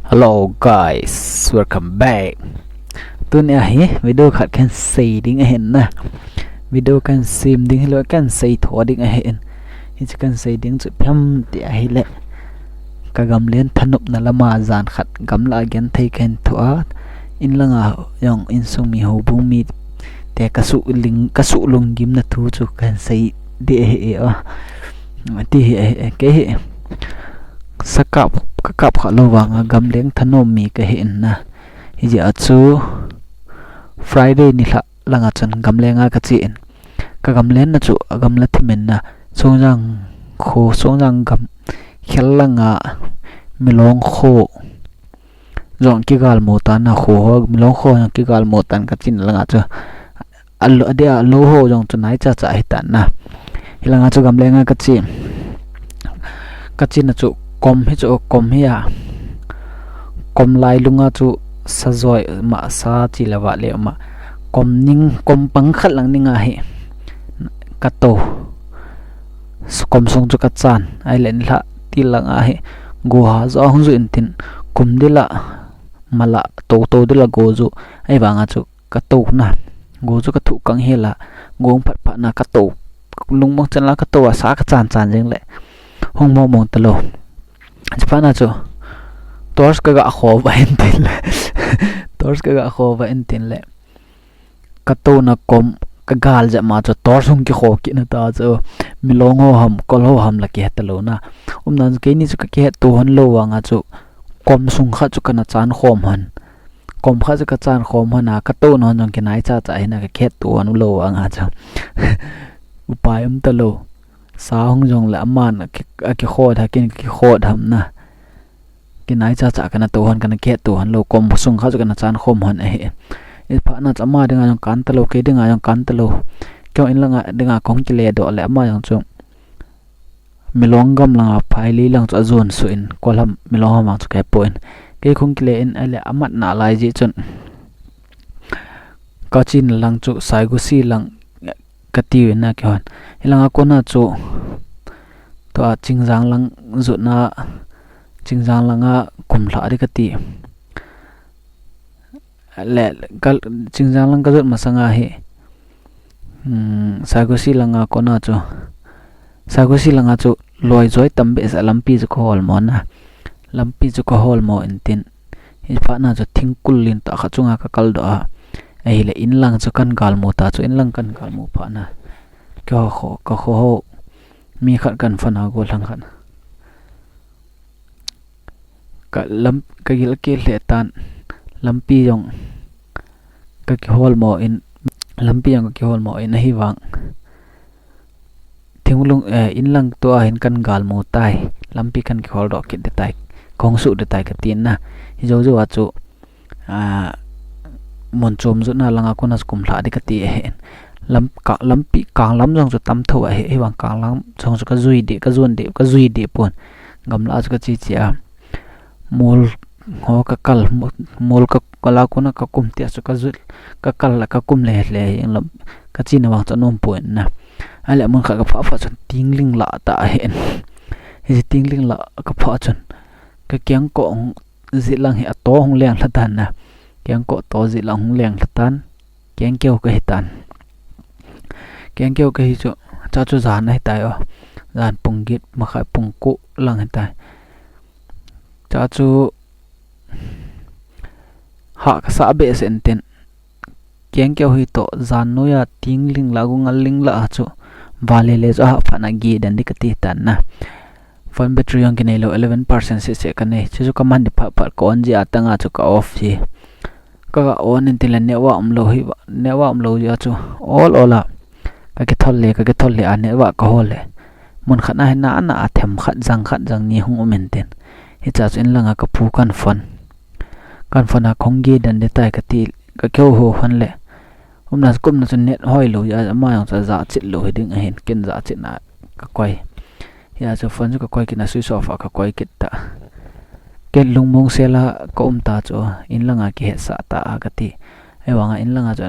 Hello guys, welcome back. Tuần này video khát can say ding ahen na. Video can sim ding lo can say tho ding ahen. Hi can say ding chu pham ti a hi le. Ka gam len thanup na lama zan khat gam la gen thei ken tho in langa yong in sung mi ho bung mi te kasu lung gim na thu chu can say de he a. Ti he ke he. Sakap kakap khalowang gam leng thanom mi ka hin na hi ja chu Friday ni langa chan gam lenga ka chin ka gam len na chu agam la thimen na songjang gam khellanga milong kho jong ki gal mo tan na kho milong kho ki gal mo tan ka chin langa chu allo dia lo ho jong chunai cha hi tan na hilanga chu gam lenga ka chin na chu kom hi chu kom hi a kom lai lunga chu sajoi ma sa chi lawa le ma kom pang khat lang ninga hi kato kom song chu ka chan ai len la ti lang a hi go ha zo hung zu intin kum dila mala to dila go zu ai wanga chu kato na go chu ka thu kang hela gong phat na kato lung mong chan la kato a sa ka chan jeng le hong mo mong talo Japana chu tors ka ga kho ba entin le kato na kom ka gal ja ma chu tors hung ki kho ki na ta chu milong ho ham kol ho ham la ki hetalo na nan ke ni chu ka ke to hon lo wanga chu kom sung kha chu kana chan khom han kom kha chu ka chan khom hana kato no jong ke nai cha hina ka khet to hon lo wanga chu upai talo sa hong jong la man ki kho tha kin ki kho dham na kinai cha kana to hon kana ke to han lo kom sung kha kana chan khom hon e pha na chama dinga jong kan talo ke dinga jong kan talo kyo in langa dinga kong ki le do le ma jong chu milong gam langa phaili lang chu zon su in kolam milong ma chu ke point ke khong ki le in ale amat na lai ji chun ka chin lang chu sai gu si lang kati na kyon hilanga kona chu to chingjang lang zuna chingjang langa kumla ri kati le kal chingjang lang ka zut masanga he sagosi langa kona chu sagosi langa chu loi joi tambe sa lampi chu khol mo na lampi chu khol mo intin hi pa na chu thingkul lin ta khachunga ka kal do ai le in lang chu kan gal mo ta chu in lang kan gal mo pha na kho mi khat kan fana go lang khan ka lam ka gil ke le tan lampi jong ka ki hol mo in lampi jong ka ki hol mo in hi wang thingulung in lang to a hin kan gal mo tai lampi kan ki hol do ki de tai kong su de tai ka tin na hi jo wa chu mon chom zu na langa konas kum thla de ka ti hen lampi kang lam jong chu tam tho a he wang kang lam chong chu ka zui de ka zon de ka zui de pon gamla chu ka chi chia mol ho ka kal mol ka kala kuna ka kum ti chu ka zul ka kal la ka kum le eng lam ka chi na wang cha nom point na ale mon kha ka pha chun tingling la ta hen hi tingling la ka pha chun ka kyang ko zi lang hi ato hong leng la tan na kyang ko to zi lang hong leng la tan kyang keu ka hitan kyang keu ka hi chu cha chu zan ai tai o zan punggit ma khai pungku lang ai tai cha chu ha ka sa be sen ten kyang keu hi to zan no ya tingling la gung ling la chu vale le cha ha phana gi dan dik ti tan na phone battery ang kinelo 11% se ka nei chu ka man di pha ko on ji atanga chu ka off ji ka on in tin la newa amlo ya chu all ola ka ke tholle a newa ka hole mun khana na ana athem khat jang ni hung menten hi cha chen langa ka phu kan fon a khongge dan de tai ka ti ka keu ho han le umna kum na chun net hoi lo ya ma yang cha za chit lo hiding a hen ken za chit na ka koi ya cha phone ka koi kina switch off ka koi kit ta ken lung mong sela ko ta cho in langa ki he sa ta ka ti ai wanga in langa cha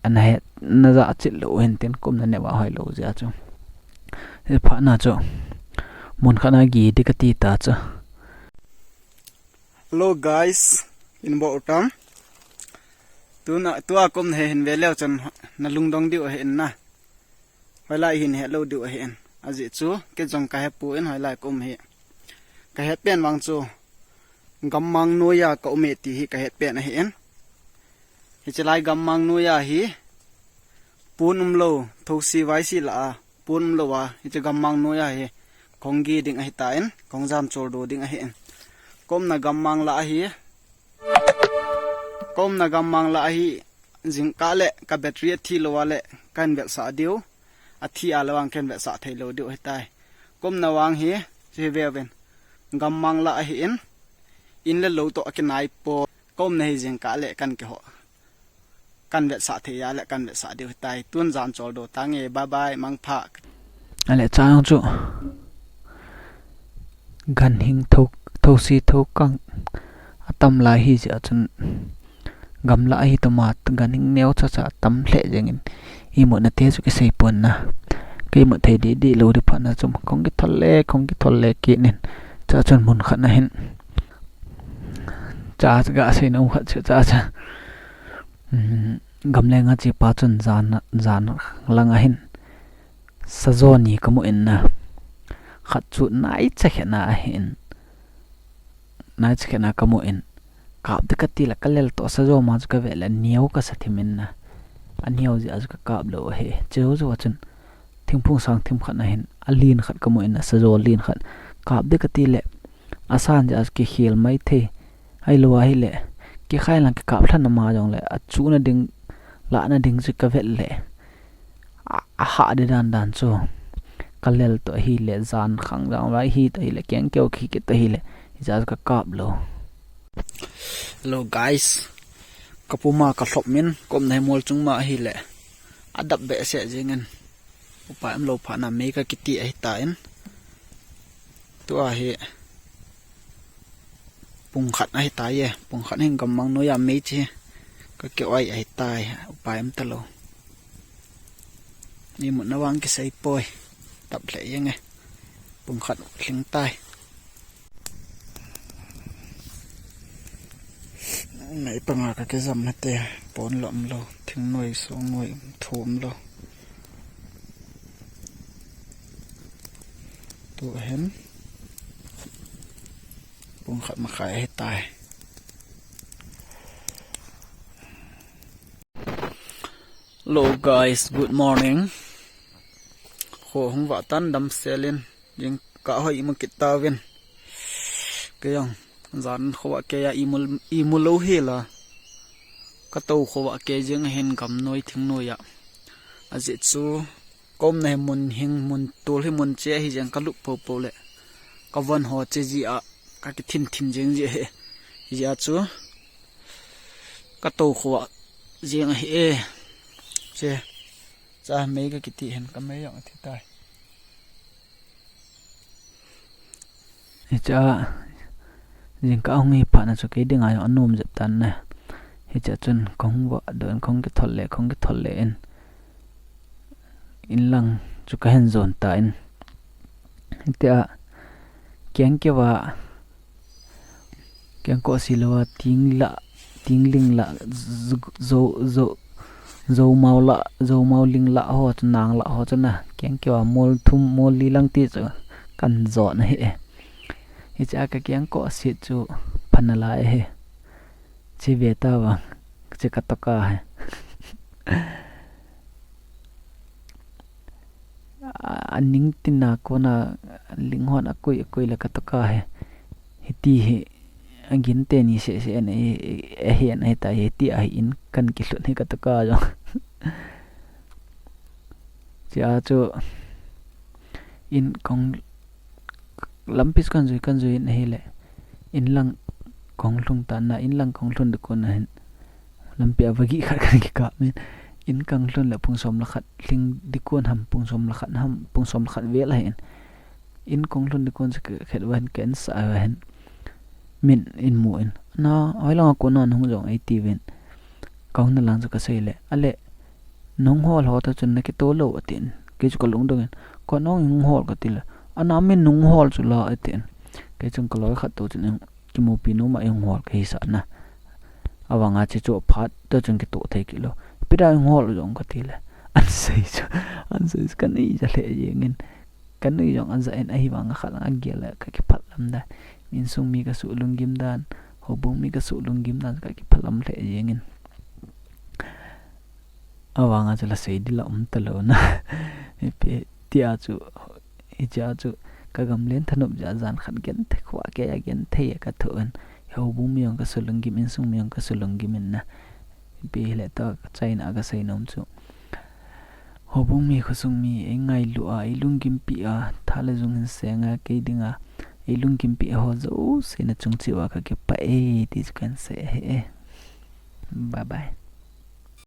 an he na za chit lo hen ten kum na ne wa hoi lo ja chu he pha na cho mon khana gi de ka ti ta cha Hello guys, in bo utam. Tu akom he hin veleo chan nalungdong diu he na. Hoilai hin he lo diu he en. Aji chu ke jong ka he pu en hoilai kom he. Ka he pen wang chu gammang noya ka ume ti hi ka he pen he en. Hi chalai gammang noya hi punum lo thosi wai si la punum lo wa hi gammang noya he khonggi ding a hi ta en khongjam chor do ding a hi en. Kom na gammang la hi jing ka le ka battery thi lo wa le kan bel sa diu a thi a lawang ken bel sa thai lo diu he tai kom na wang hi je veven gammang la hi in le lo to akinai po kom na hi jing ka le kan ke ho kan bel sa the ya le kan bel sa diu he tai tun jan chol do tange bye bye mang pha ale chang chu gan hing thosi thokang atam la hi ja chun gamla hi tomat ganing neu cha cha tam hle jengin I mo na te chu ke sei pon na ke mo thei di lo ri pha na chum khong ki tholle ki nen cha chun mun khat na hen cha ga sei no khat cha gamle nga chi pa chun zan lang a hin sajoni kamu en na khat chu nai cha khena a hin nai cha khena kamu en kap de kati la kalel to sajo ma ka vela niau ka sathimin na aniau ji az ka kap lo he cheu zo chun thingphung sang thim khat na hin alin khat kamu en sajo lin khat kap de kati le asan ja ki khil mai the ai lo ai le ki khai lang ka kap thlan ma jong le achu na ding la na ding ji ka vel le a ha de dan chu kalel to hi le zan khang jang lai hi ta hi le kyang kyo khi ke ta hi le ja ka kap lo Hello guys, kapuma ka thlop min kom nai mol chungma hi le adap be se jingen upa am lo pha na me ka kiti ai ta en tu a he pung khat ai ta ye pung khat heng gammang no ya me chi ka ke oi ai tai upa am ta lo ni mo na wang ki sai poi tap le yenge pung khat hling tai Nãy bằng cái dầm này tè bốn lợm lâu thình nuôi số nuôi thốn lâu tụi hén buông khát mà khải hết tài Hello guys, good morning khổ không vợ tan đâm xe lên nhưng cả hơi mà kịch ta viên cái dòng zan khowa ke ya imul lo hela ka to khowa ke jeng hen gam noi thing noi ya aje chu kom ne mun hing mun tol he mun che hi jeng ka lu po le ka van ho che ji a ka ki thin jeng je he ya chu ka to khowa jeng he e che cha me ka ki ti hen ka me yang thi tai cha jing ka ong hi pa na chu ke ding ai anom jep tan na hi cha chun kong wa don kong ke tholle en in lang chu ka hen zon ta en tia kyang ke wa kyang ko silawa tingling la zo mau ling la ho nang la ho chana kyang ke wa mol li lang ti chu kan zon he hi cha ka kyang ko si chu phanala he chi veta wa che ka to ka he aning tinna ko na linghon akoi la ka to ka he hiti he agin te ni se ne he na ta he ti a in kan ki hlut he ka to ka jo cha chu in kong lampis kan zui na hele in lang kong lung ta na in lang kong lun de ko na hen lampi awagi khat kan ki ka men in kang lun la pung som la khat ling di kon ham pung som la khat ve la hen in kong lun de kon se khet wan ken sa hen min in mu en na ai la ko non hung jong ai ti ven kong na lang ka sei le ale nong hol ho ta chun na ki to lo atin ke chu ko lung dong ko nong hol ka ti la anamin nung hol chu la aten ke chung ko loi khat to chen ki mo pinu ma yung hol ke sa na awanga che cho phat to chung ki to the ki lo pida yung hol jong ka tile an sei kan ni ja le yengin kan ni jong an za en ai wanga khala agela ka ki phalam da min sung mi ka su lungim dan hobung mi ka su lungim dan ka ki phalam le yengin awanga jala sei dila talo na pe tia chu ija chu kagam len thanup ja jan khan gen the khwa ke ya gen the ka thon hobung mi ka su lungim in sung mi ka su lungim na pe le ta chaina ga sei nom chu hobung mi khusung mi engai lu a ilungim pi a thala jung senga ke dinga ilungim pi ho zo se na chung chi wa ka ke pa e dis kan se he bye bye